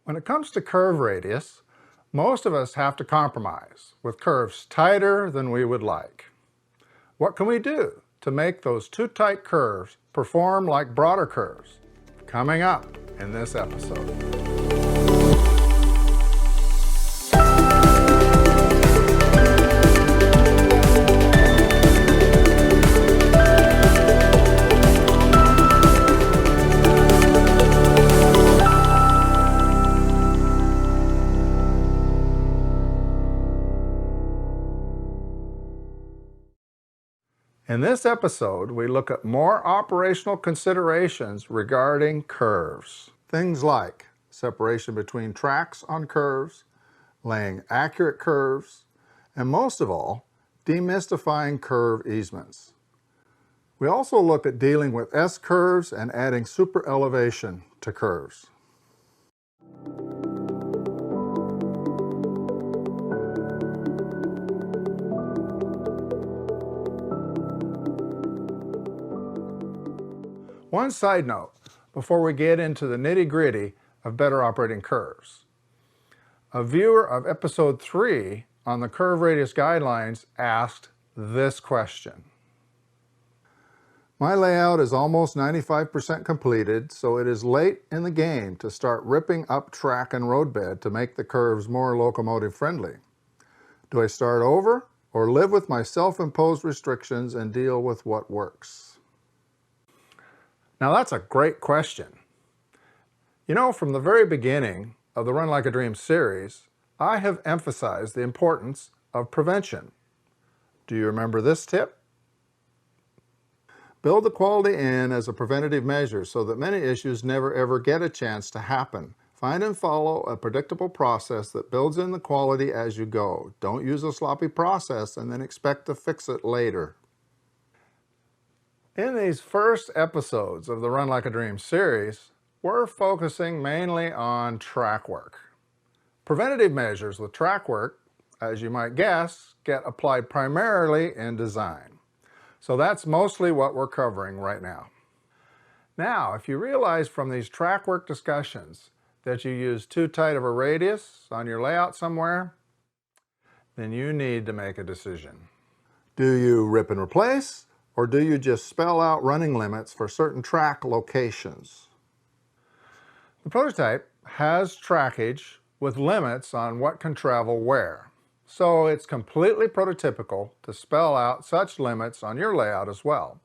When it comes to curve radius, most of us have to compromise with curves tighter than we would like. What can we do to make those too tight curves perform like broader curves? Coming up in this episode. In this episode, we look at more operational considerations regarding curves. Things like separation between tracks on curves, laying accurate curves, and most of all, demystifying curve easements. We also look at dealing with S-curves and adding super elevation to curves. One side note before we get into the nitty-gritty of better operating curves. A viewer of episode 3 on the curve radius guidelines asked this question. My layout is almost 95% completed, so it is late in the game to start ripping up track and roadbed to make the curves more locomotive friendly. Do I start over or live with my self-imposed restrictions and deal with what works? Now that's a great question. You know, from the very beginning of the Run Like a Dream series, I have emphasized the importance of prevention. Do you remember this tip? Build the quality in as a preventative measure so that many issues never ever get a chance to happen. Find and follow a predictable process that builds in the quality as you go. Don't use a sloppy process and then expect to fix it later. In these first episodes of the Run Like a Dream series, we're focusing mainly on track work. Preventative measures with track work, as you might guess, get applied primarily in design. So that's mostly what we're covering right now. Now, if you realize from these track work discussions that you use too tight of a radius on your layout somewhere, then you need to make a decision. Do you rip and replace? Or do you just spell out running limits for certain track locations? The prototype has trackage with limits on what can travel where. So it's completely prototypical to spell out such limits on your layout as well.